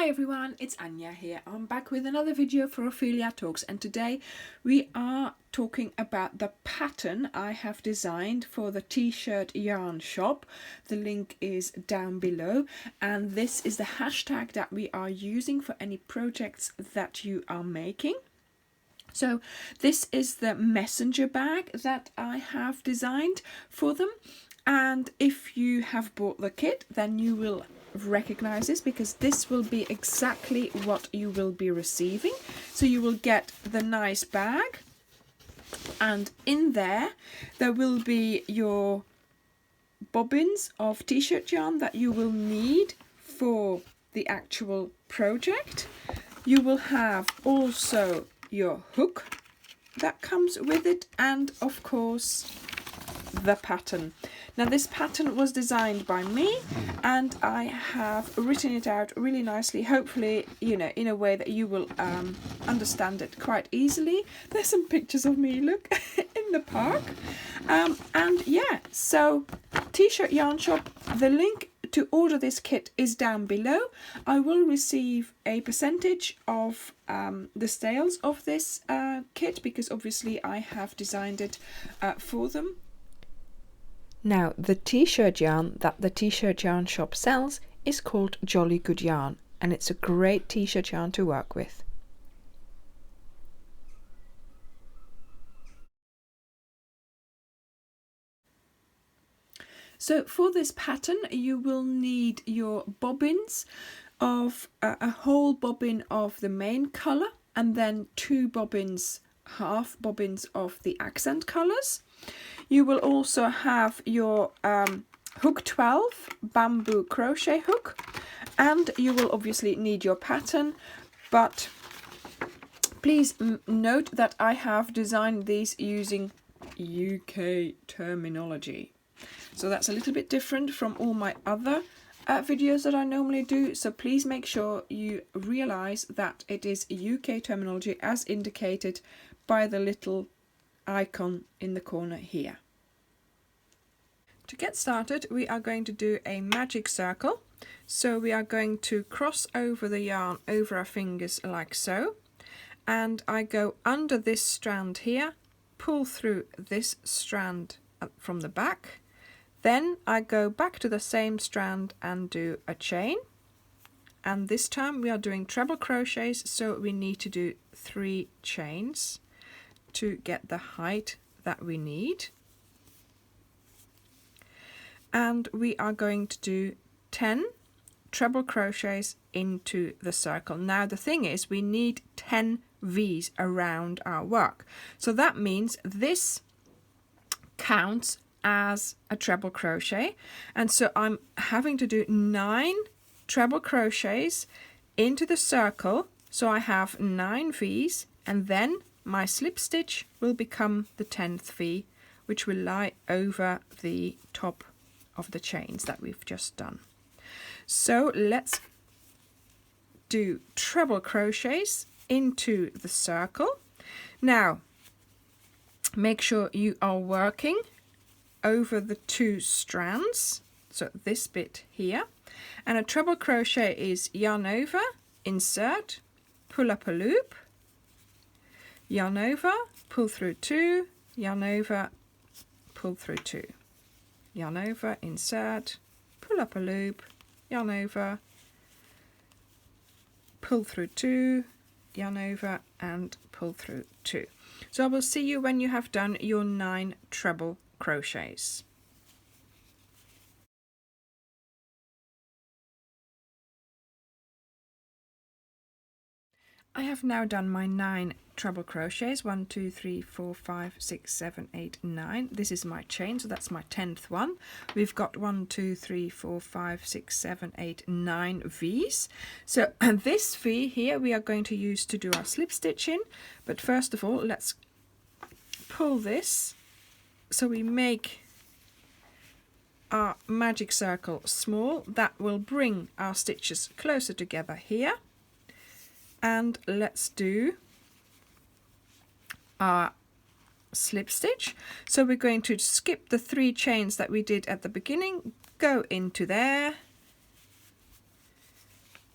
Hi everyone, it's Anya here. I'm back with another video for Ophelia Talks, and today we are talking about the pattern I have designed for the t-shirt yarn shop. The link is down below, and this is the hashtag that we are using for any projects that you are making. So this is the messenger bag that I have designed for them, and if you have bought the kit then you will recognize this, because this will be exactly what you will be receiving. So you will get the nice bag, and in there will be your bobbins of t-shirt yarn that you will need for the actual project. You will have also your hook that comes with it, and of course the pattern. Now this pattern was designed by me, and I have written it out really nicely, hopefully, you know, in a way that you will understand it quite easily. There's some pictures of me, look, in the park. And yeah, so t-shirt yarn shop, the link to order this kit is down below. I will receive a percentage of the sales of this kit, because obviously I have designed it for them. Now, the t-shirt yarn that the t-shirt yarn shop sells is called Jolly Good Yarn, and it's a great t-shirt yarn to work with. So for this pattern you will need your bobbins of a whole bobbin of the main colour, and then two bobbins, half bobbins of the accent colours. You will also have your hook 12 bamboo crochet hook, and you will obviously need your pattern, but please note that I have designed these using UK terminology. So that's a little bit different from all my other videos that I normally do, so please make sure you realize that it is UK terminology as indicated by the little icon in the corner here. To get started, we are going to do a magic circle. So we are going to cross over the yarn over our fingers like so, and I go under this strand here, pull through this strand from the back, then I go back to the same strand and do a chain, and this time we are doing treble crochets, so we need to do 3 chains to get the height that we need. And we are going to do 10 treble crochets into the circle. Now the thing is, we need 10 V's around our work, so that means this counts as a treble crochet, and so I'm having to do 9 treble crochets into the circle, so I have 9 V's, and then my slip stitch will become the 10th V, which will lie over the top of the chains that we've just done. So let's do treble crochets into the circle. Now make sure you are working over the 2 strands, so this bit here, and a treble crochet is yarn over, insert, pull up a loop, yarn over, pull through 2, yarn over, pull through 2, yarn over, insert, pull up a loop, yarn over, pull through 2, yarn over, and pull through 2. So I will see you when you have done your 9 treble crochets. I have now done my 9 treble crochets, 1 2 3 4 5 6 7 8 9. This is my chain, so that's my 10th one. We've got 1 2 3 4 5 6 7 8 9 V's. So this V here we are going to use to do our slip stitch in, but first of all let's pull this so we make our magic circle small. That will bring our stitches closer together here. And let's do our slip stitch. So we're going to skip the 3 chains that we did at the beginning, go into there,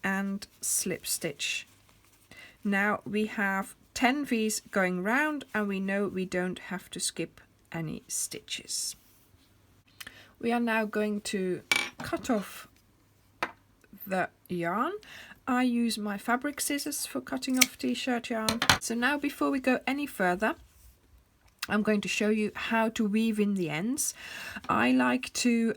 and slip stitch. Now we have 10 V's going round and we know we don't have to skip any stitches. We are now going to cut off the yarn. I use my fabric scissors for cutting off t-shirt yarn. So now before we go any further, I'm going to show you how to weave in the ends. I like to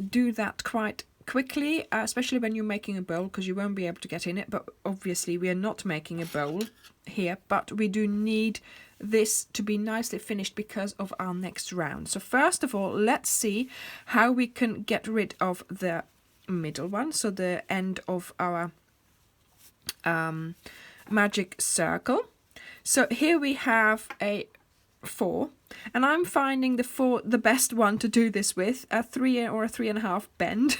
do that quite quickly, especially when you're making a bowl, because you won't be able to get in it. But obviously we are not making a bowl here, but we do need this to be nicely finished because of our next round. So first of all, let's see how we can get rid of the middle one, so the end of our magic circle. So here we have a 4, and I'm finding the 4 the best one to do this with, a 3 or a 3.5 bend.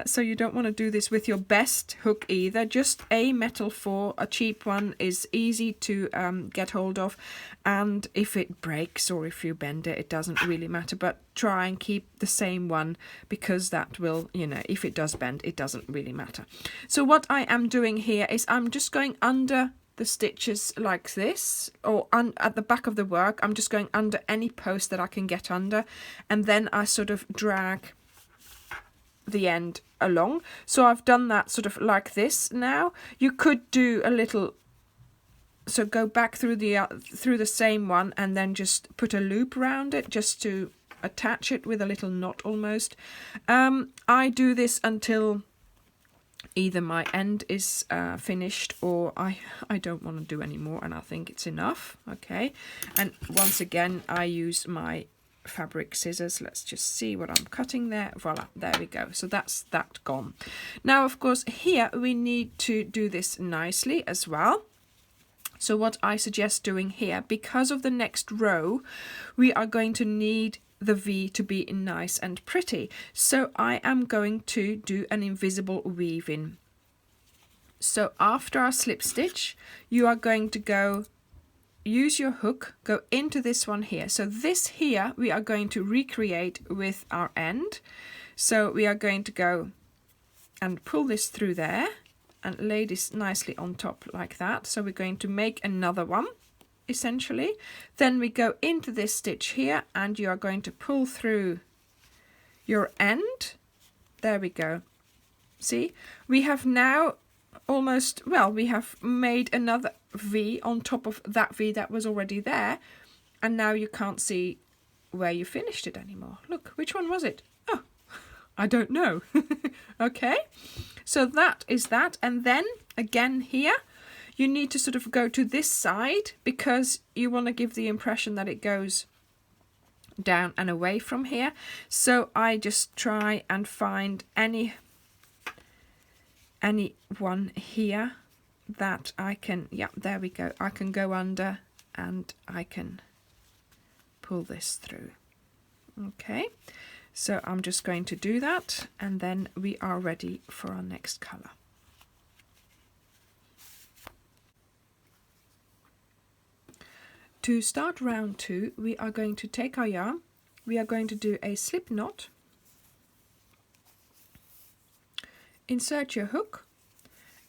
So you don't want to do this with your best hook either. Just a metal 4, a cheap one, is easy to get hold of, and if it breaks or if you bend it, it doesn't really matter, but try and keep the same one, because that will, you know, if it does bend, it doesn't really matter. So what I am doing here is I'm just going under the stitches like this, or at the back of the work. I'm just going under any post that I can get under, and then I sort of drag the end along. So I've done that sort of like this. Now you could do a little, so go back through the same one and then just put a loop around it just to attach it with a little knot almost. I do this until either my end is finished, or I don't want to do any more and I think it's enough. Okay, and once again I use my fabric scissors. Let's just see what I'm cutting there. Voila, there we go. So that's that gone. Now of course here we need to do this nicely as well. So what I suggest doing here, because of the next row, we are going to need the V to be nice and pretty. So I am going to do an invisible weaving. So after our slip stitch, you are going to go use your hook, go into this one here. So this here we are going to recreate with our end. So we are going to go and pull this through there and lay this nicely on top like that. So we're going to make another one essentially. Then we go into this stitch here and you are going to pull through your end. There we go. See, we have now almost, well, we have made another V on top of that V that was already there, and now you can't see where you finished it anymore. Look, which one was it? Oh, I don't know. Okay, so that is that. And then again here you need to sort of go to this side, because you want to give the impression that it goes down and away from here. So I just try and find any one here that I can, yeah, there we go, I can go under and I can pull this through. Okay, so I'm just going to do that, and then we are ready for our next color. To start round 2, we are going to take our yarn, we are going to do a slip knot, insert your hook,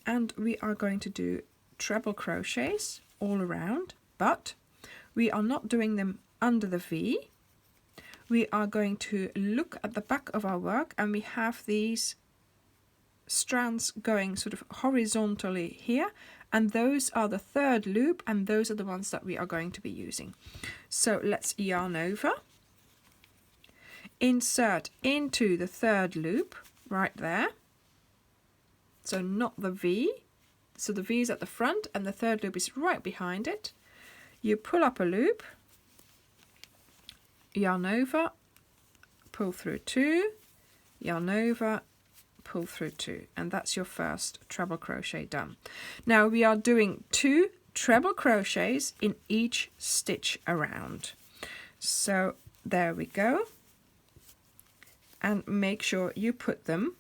and we are going to do treble crochets all around, but we are not doing them under the V. We are going to look at the back of our work, and we have these strands going sort of horizontally here, and those are the 3rd loop, and those are the ones that we are going to be using. So let's yarn over, insert into the 3rd loop right there. So not the V, so the V is at the front and the 3rd loop is right behind it. You pull up a loop, yarn over, pull through 2, yarn over, pull through 2, and that's your first treble crochet done. Now we are doing 2 treble crochets in each stitch around. So there we go, and make sure you put them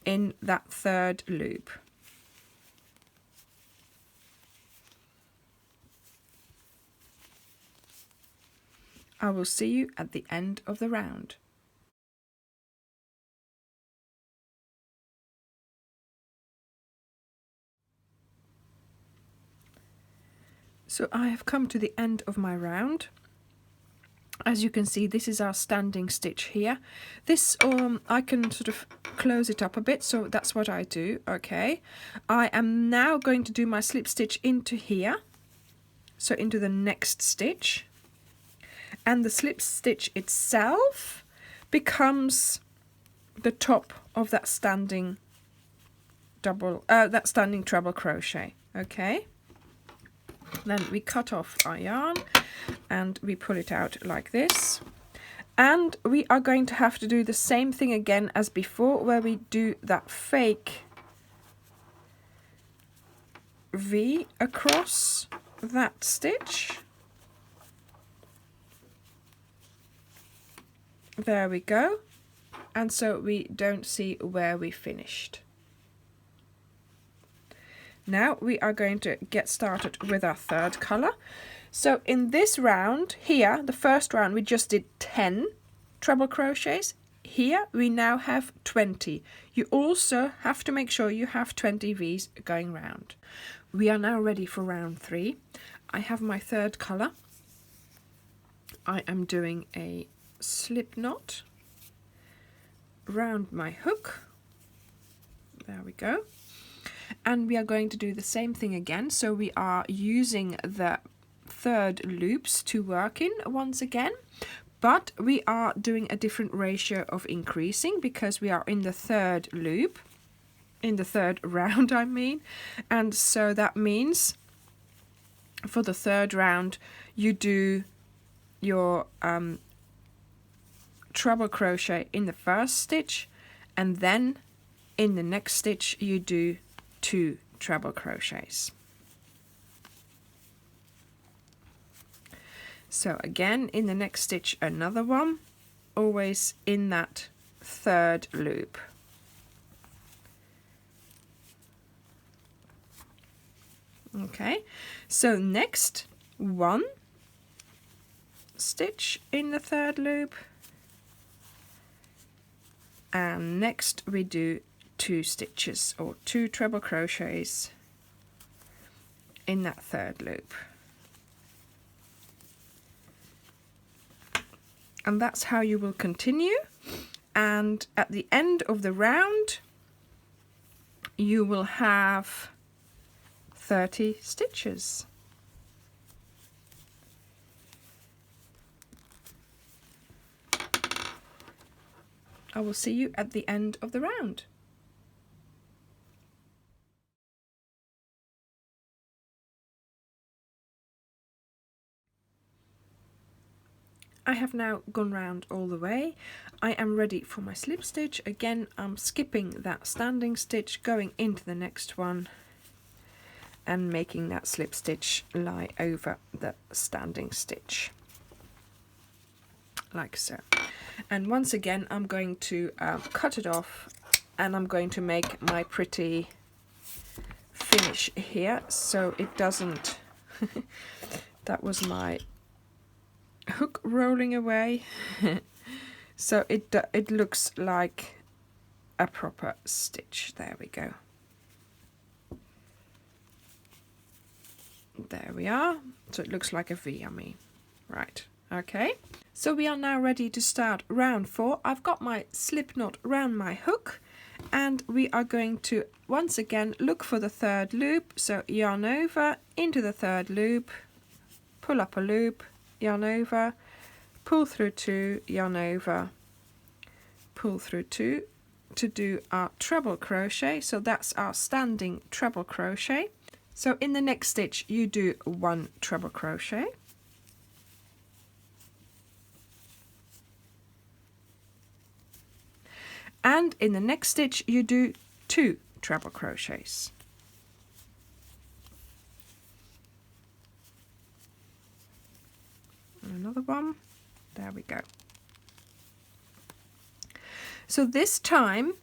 in that 3rd loop. I will see you at the end of the round. So I have come to the end of my round. As you can see, this is our standing stitch here. This I can sort of close it up a bit, so that's what I do. Okay, I am now going to do my slip stitch into here, so into the next stitch, and the slip stitch itself becomes the top of that standing treble crochet. Okay, then we cut off our yarn and we pull it out like this, and we are going to have to do the same thing again as before, where we do that fake V across that stitch. There we go, and so we don't see where we finished. Now we are going to get started with our third colour. So in this round here, the first round, we just did 10 treble crochets. Here we now have 20. You also have to make sure you have 20 V's going round. We are now ready for round 3. I have my third colour. I am doing a slip knot round my hook. There we go. And we are going to do the same thing again. So we are using the third loops to work in once again, but we are doing a different ratio of increasing because we are in the third loop, in the third round I mean, and so that means for the third round you do your treble crochet in the first stitch, and then in the next stitch you do 2 treble crochets. So again, in the next stitch another one, always in that third loop. Okay, so next 1 stitch in the third loop, and next we do 2 stitches or 2 treble crochets in that third loop. And that's how you will continue, and at the end of the round you will have 30 stitches. I will see you at the end of the round. I have now gone round all the way. I am ready for my slip stitch. Again, I'm skipping that standing stitch, going into the next one and making that slip stitch lie over the standing stitch, like so. And once again I'm going to cut it off, and I'm going to make my pretty finish here so it doesn't that was my hook rolling away so it looks like a proper stitch. There we go. There we are. So it looks like a V, I mean. Right, okay. So we are now ready to start round 4. I've got my slip knot round my hook, and we are going to once again look for the third loop. So yarn over into the third loop, pull up a loop, yarn over, pull through 2, yarn over, pull through 2 to do our treble crochet. So that's our standing treble crochet. So in the next stitch you do 1 treble crochet, and in the next stitch you do 2 treble crochets. Another one. There we go. So this time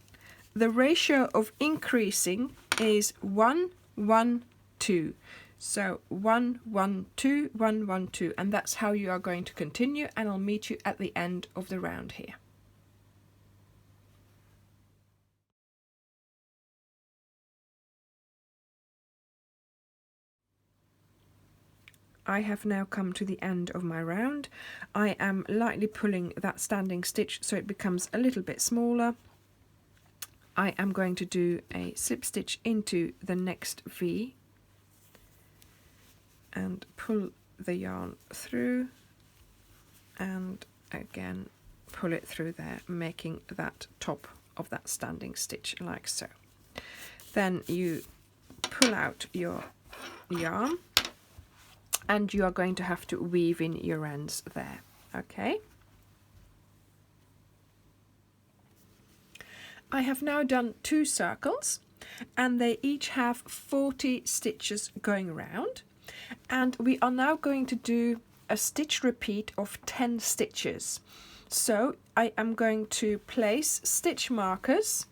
the ratio of increasing is 1, 1, 2. So 1, 1, 2, 1, 1, 2, and that's how you are going to continue, and I'll meet you at the end of the round here. I have now come to the end of my round. I am lightly pulling that standing stitch so it becomes a little bit smaller. I am going to do a slip stitch into the next V and pull the yarn through, and again pull it through there, making that top of that standing stitch like so. Then you pull out your yarn and you are going to have to weave in your ends there. Okay, I have now done 2 circles and they each have 40 stitches going around, and we are now going to do a stitch repeat of 10 stitches. So I am going to place stitch markers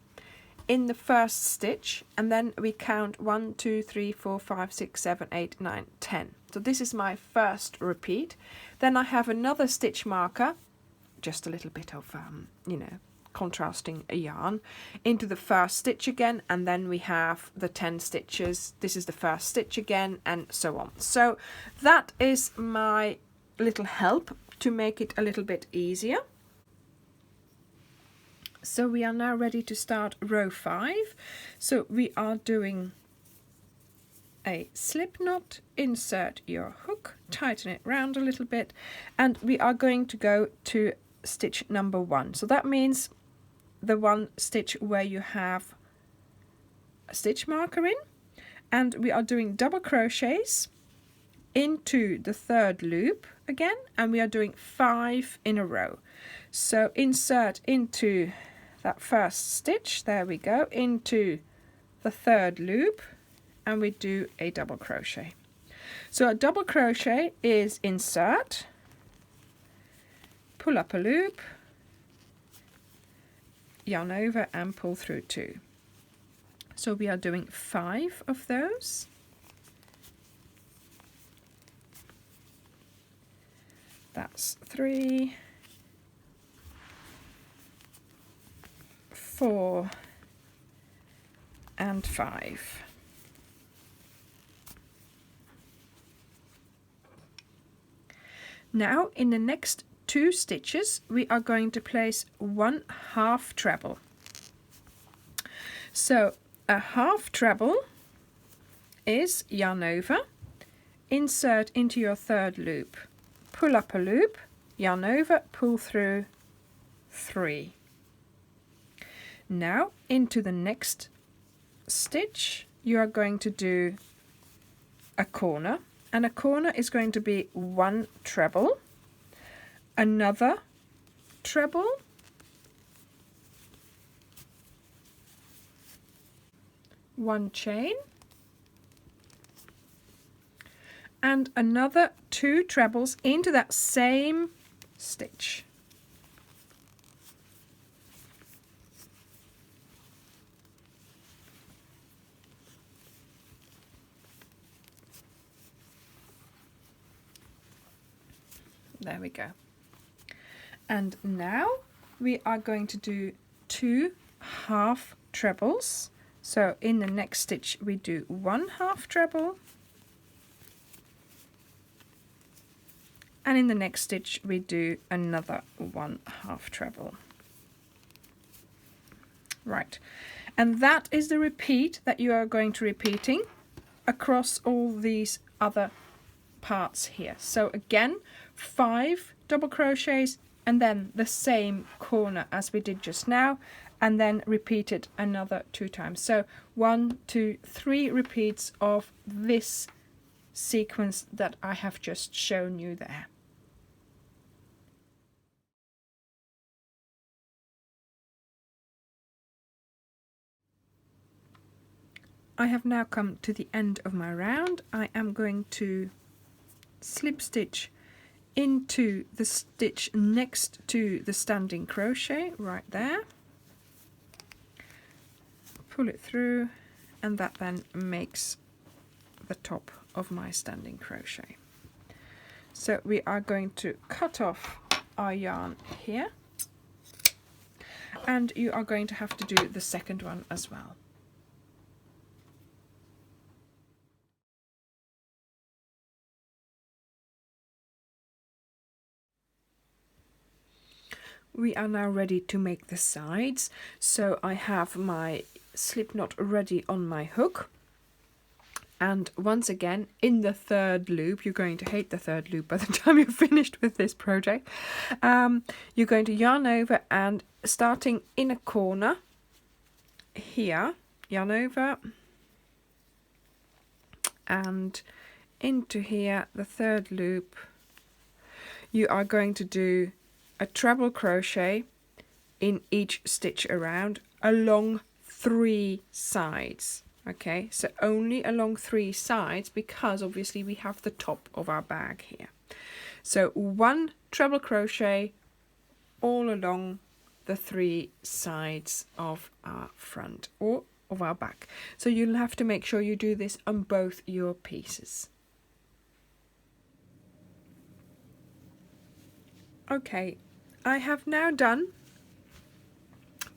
in the first stitch, and then we count 1, 2, 3, 4, 5, 6, 7, 8, 9, 10. So this is my first repeat. Then I have another stitch marker, just a little bit of contrasting a yarn, into the first stitch again, and then we have the 10 stitches. This is the first stitch again, and so on. So that is my little help to make it a little bit easier. So we are now ready to start row 5. So we are doing a slip knot, insert your hook, tighten it round a little bit, and we are going to go to stitch number 1. So that means the one stitch where you have a stitch marker in, and we are doing double crochets into the 3rd loop again, and we are doing 5 in a row. So insert into that first stitch, there we go, into the 3rd loop, and we do a double crochet. So a double crochet is insert, pull up a loop, yarn over and pull through 2. So we are doing 5 of those. That's 3, 4 and 5. Now in the next 2 stitches we are going to place 1 half treble. So a half treble is yarn over, insert into your 3rd loop, pull up a loop, yarn over, pull through 3. Now into the next stitch you are going to do a corner, and a corner is going to be 1 treble, another treble, one chain, and another 2 trebles into that same stitch. There we go. And now we are going to do 2 half trebles. So in the next stitch we do 1 half treble, and in the next stitch we do another 1 half treble. Right, and that is the repeat that you are going to repeating across all these other parts here. So again, 5 double crochets and then the same corner as we did just now, and then repeat it another 2 times. So 1, 2, 3 repeats of this sequence that I have just shown you there. I have now come to the end of my round. I am going to slip stitch into the stitch next to the standing crochet right there, pull it through, and that then makes the top of my standing crochet. So we are going to cut off our yarn here, and you are going to have to do the second one as well. we are now ready to make the sides. So I have my slip knot ready on my hook. And once again, in the third loop, you're going to hate the third loop by the time you're finished with this project. You're going to yarn over, and starting in a corner here, yarn over and into here, the third loop, you are going to do a treble crochet in each stitch around along 3 sides. Okay, so only along 3 sides, because obviously we have the top of our bag here. So 1 treble crochet all along the 3 sides of our front or of our back. So you'll have to make sure you do this on both your pieces. Okay, I have now done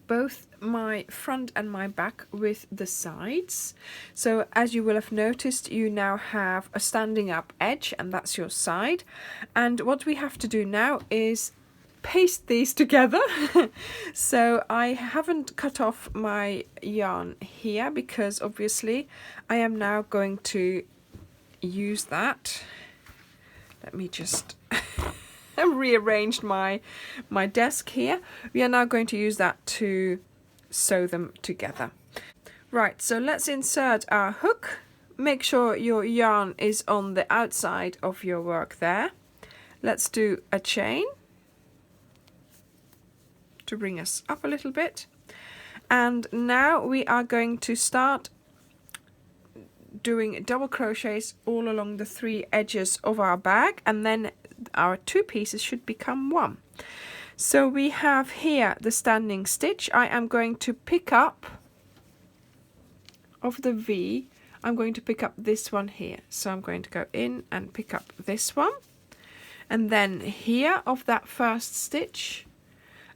both my front and my back with the sides. So as you will have noticed, you now have a standing up edge, and that's your side. And what we have to do now is paste these together. So I haven't cut off my yarn here because obviously I am now going to use that. Let me just rearranged my desk here. We are now going to use that to sew them together. Right, so let's insert our hook. Make sure your yarn is on the outside of your work there. Let's do a chain to bring us up a little bit. And now we are going to start doing double crochets all along the 3 edges of our bag, and then our 2 pieces should become 1. So we have here the standing stitch. I am going to pick up of the V, I'm going to pick up this one here. So I'm going to go in and pick up this one, and then here of that first stitch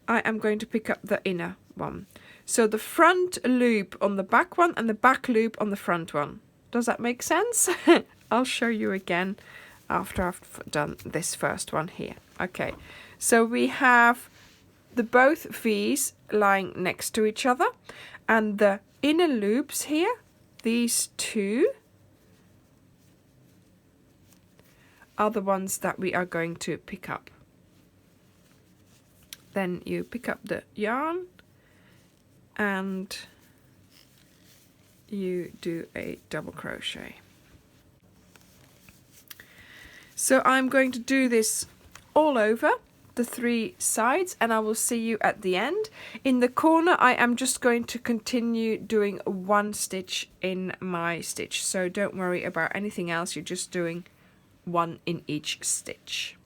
I am going to pick up the inner one. So the front loop on the back one and the back loop on the front one. Does that make sense? I'll show you again after I've done this first one here. Okay, so we have the both V's lying next to each other, and the inner loops here, these 2 are the ones that we are going to pick up. Then you pick up the yarn and you do a double crochet. So I'm going to do this all over the 3 sides, and I will see you at the end. In the corner I am just going to continue doing 1 stitch in my stitch, so don't worry about anything else, you're just doing 1 in each stitch.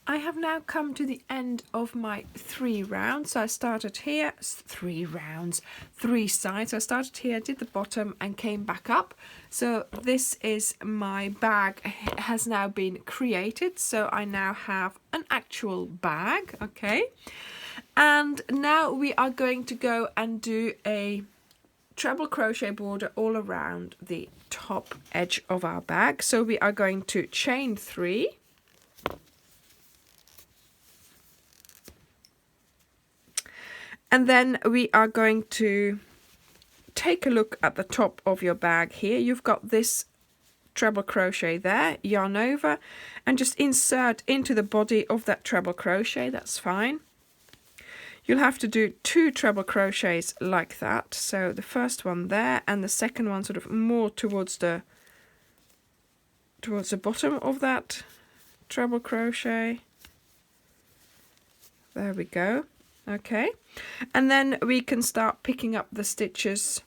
I have now come to the end of my 3 rounds. So I started here, 3 rounds, 3 sides. So I started here, did the bottom and came back up. So this is my bag, has now been created. So I now have an actual bag, okay? And now we are going to go and do a treble crochet border all around the top edge of our bag. So we are going to chain 3. And then we are going to take a look at the top of your bag here. You've got this treble crochet there, yarn over, and just insert into the body of that treble crochet, that's fine. You'll have to do 2 treble crochets like that. So the first one there and the second one sort of more towards the bottom of that treble crochet. There we go. Okay, and then we can start picking up the stitches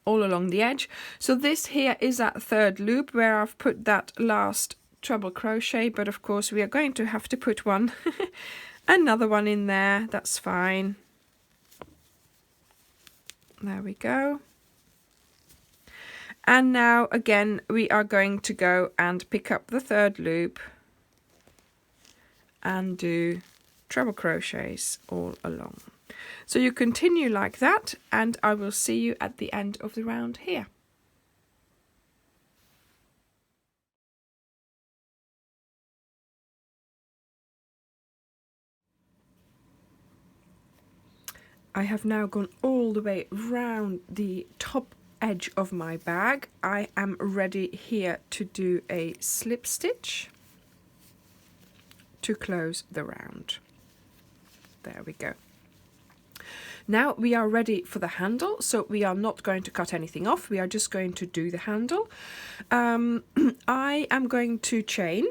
all along the edge. So this here is that 3rd loop where I've put that last treble crochet, but of course we are going to have to put one another one in there, that's fine. There we go. And now again we are going to go and pick up the 3rd loop and do treble crochets all along. So you continue like that, and I will see you at the end of the round here. I have now gone all the way round the top edge of my bag. I am ready here to do a slip stitch to close the round. There we go. Now we are ready for the handle, so we are not going to cut anything off, we are just going to do the handle. I am going to chain,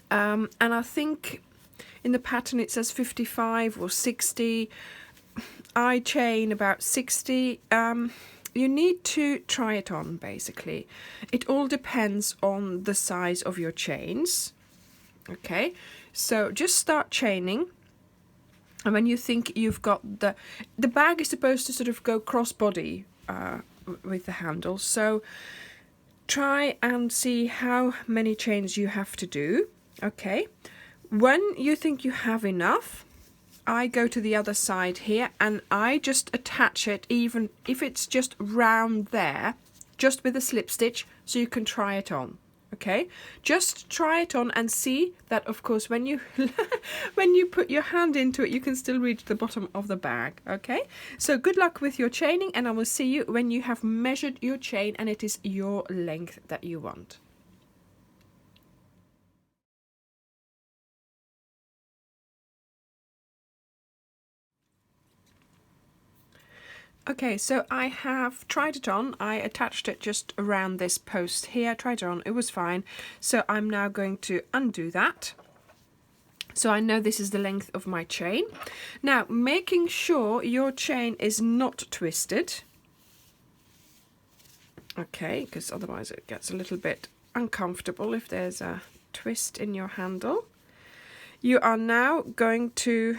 and I think in the pattern it says 55 or 60. I chain about 60. You need to try it on, basically. It all depends on the size of your chains. Okay, so just start chaining. And when you think you've got the bag is supposed to sort of go crossbody with the handle, so try and see how many chains you have to do. Okay, when you think you have enough, I go to the other side here and I just attach it, even if it's just round there, just with a slip stitch, so you can try it on. Okay, just try it on and see that, of course, when you when you put your hand into it, you can still reach the bottom of the bag. Okay, so good luck with your chaining, and I will see you when you have measured your chain and it is your length that you want. Okay, so I have tried it on. I attached it just around this post here, tried it on, it was fine. So I'm now going to undo that. So I know this is the length of my chain. Now, making sure your chain is not twisted. Okay, because otherwise it gets a little bit uncomfortable if there's a twist in your handle. You are now going to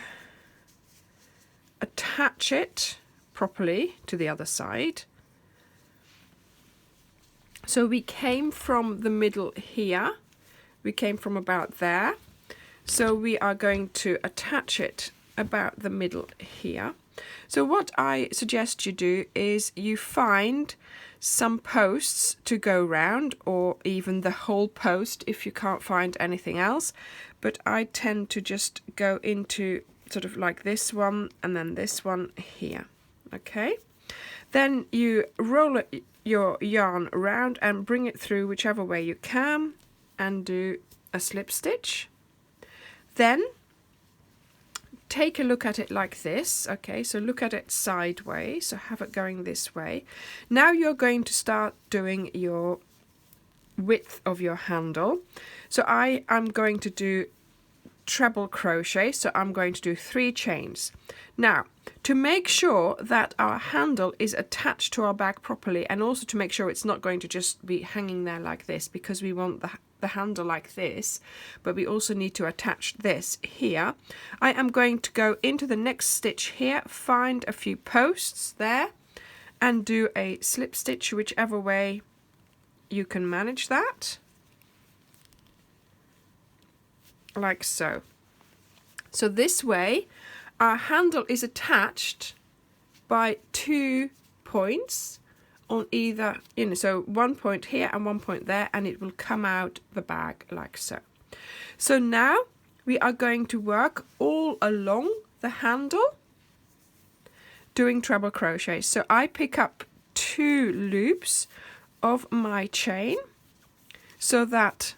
attach it properly to the other side. So we came from the middle here, we came from about there, so we are going to attach it about the middle here. So what I suggest you do is you find some posts to go round, or even the whole post if you can't find anything else, but I tend to just go into sort of like this one and then this one here. Okay, then you roll your yarn around and bring it through whichever way you can and do a slip stitch. Then take a look at it like this. Okay, so look at it sideways, so have it going this way. Now you're going to start doing your width of your handle. So I am going to do treble crochet, so I'm going to do 3 chains. Now, to make sure that our handle is attached to our bag properly, and also to make sure it's not going to just be hanging there like this, because we want the handle like this, but we also need to attach this here, I am going to go into the next stitch here, find a few posts there, and do a slip stitch whichever way you can manage that. Like so. So this way our handle is attached by 2 points on either, so 1 point here and 1 point there, and it will come out the bag like so. So now we are going to work all along the handle doing treble crochet. So I pick up 2 loops of my chain so that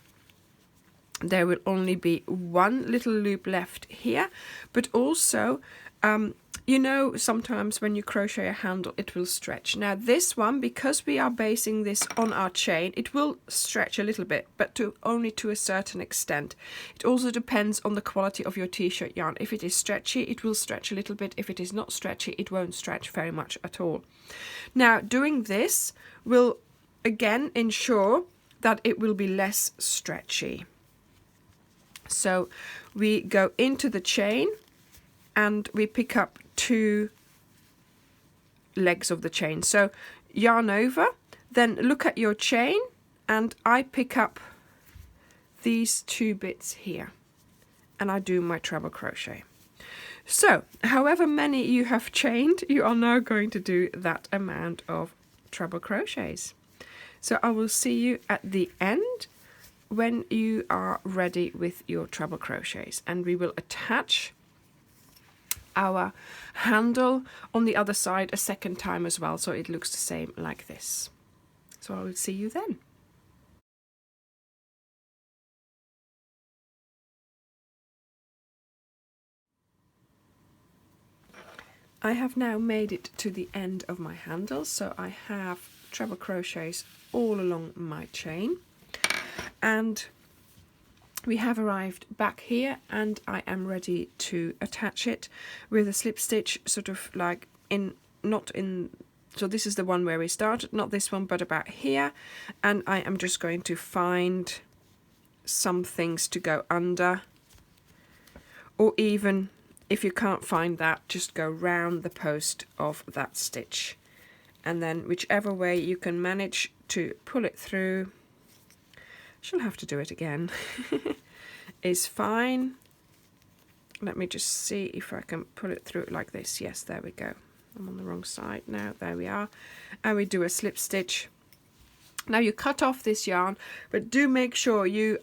there will only be 1 little loop left here, but also sometimes when you crochet a handle it will stretch. Now this one, because we are basing this on our chain, it will stretch a little bit, but only to a certain extent. It also depends on the quality of your t-shirt yarn. If it is stretchy, it will stretch a little bit. If it is not stretchy, it won't stretch very much at all. Now doing this will again ensure that it will be less stretchy. So we go into the chain and we pick up 2 legs of the chain. So yarn over, then look at your chain, and I pick up these 2 bits here and I do my treble crochet. So, however many you have chained, you are now going to do that amount of treble crochets. So I will see you at the end when you are ready with your treble crochets, and we will attach our handle on the other side a second time as well, so it looks the same like this. So I will see you then. I have now made it to the end of my handle, so I have treble crochets all along my chain, and we have arrived back here, and I am ready to attach it with a slip stitch, sort of like so this is the one where we started, not this one, but about here, and I am just going to find some things to go under, or even if you can't find that, just go round the post of that stitch, and then whichever way you can manage to pull it through, she'll have to do it again, is fine. Let me just see if I can pull it through like this. Yes, there we go. I'm on the wrong side now. There we are. And we do a slip stitch. Now you cut off this yarn, but do make sure you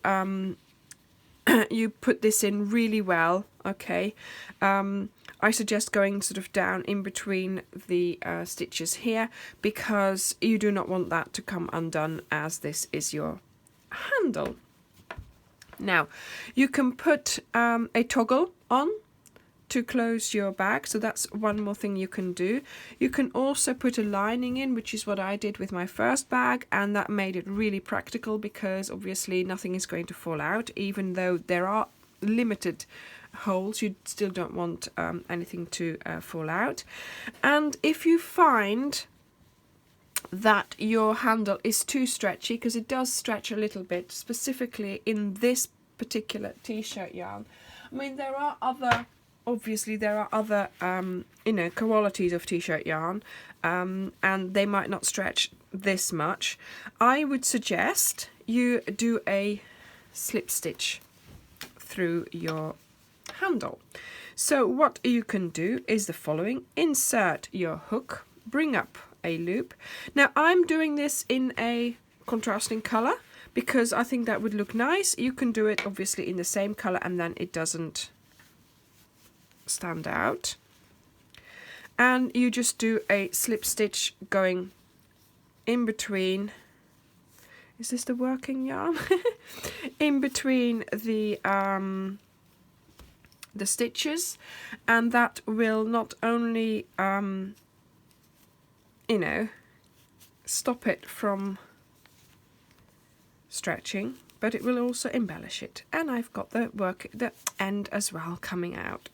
you put this in really well, okay? I suggest going sort of down in between the stitches here, because you do not want that to come undone, as this is your handle. Now you can put a toggle on to close your bag, so that's one more thing you can do. You can also put a lining in, which is what I did with my first bag, and that made it really practical, because obviously nothing is going to fall out. Even though there are limited holes, you still don't want anything to fall out. And if you find that your handle is too stretchy, because it does stretch a little bit, specifically in this particular t-shirt yarn, I mean, there are other you know, qualities of t-shirt yarn, and they might not stretch this much. I would suggest you do a slip stitch through your handle. So what you can do is the following: insert your hook, bring up a loop. Now I'm doing this in a contrasting color because I think that would look nice. You can do it obviously in the same color, and then it doesn't stand out, and you just do a slip stitch going in between. Is this the working yarn? In between the stitches, and that will not only you know, stop it from stretching, but it will also embellish it. And I've got the end as well coming out.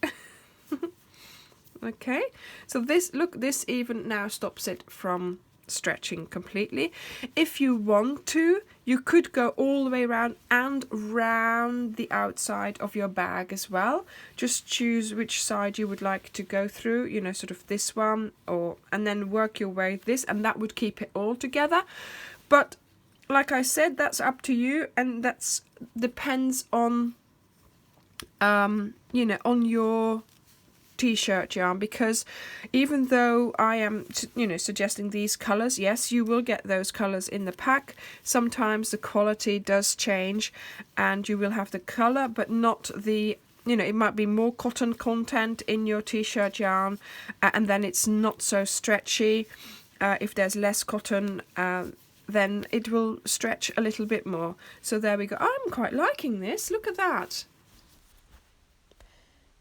Okay, so this even now stops it from stretching completely. If you want to, you could go all the way around and round the outside of your bag as well. Just choose which side you would like to go through, you know, sort of this one, and then work your way this, and that would keep it all together. But like I said, that's up to you, and that's depends on you know, on your t-shirt yarn, because even though I am, you know, suggesting these colors, yes, you will get those colors in the pack. Sometimes the quality does change and you will have the color, but not the, you know, it might be more cotton content in your t-shirt yarn, and then it's not so stretchy. If there's less cotton, then it will stretch a little bit more. So there we go. I'm quite liking this. Look at that.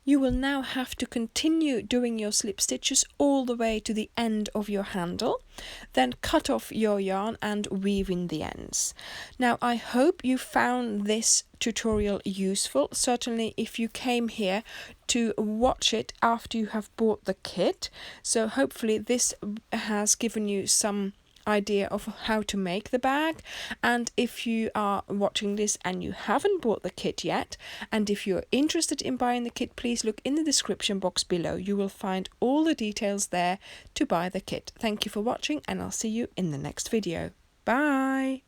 You will now have to continue doing your slip stitches all the way to the end of your handle, then cut off your yarn and weave in the ends. Now I hope you found this tutorial useful. Certainly if you came here to watch it after you have bought the kit, so hopefully this has given you some idea of how to make the bag. And if you are watching this and you haven't bought the kit yet, and if you're interested in buying the kit, please look in the description box below. You will find all the details there to buy the kit. Thank you for watching, and I'll see you in the next video. Bye!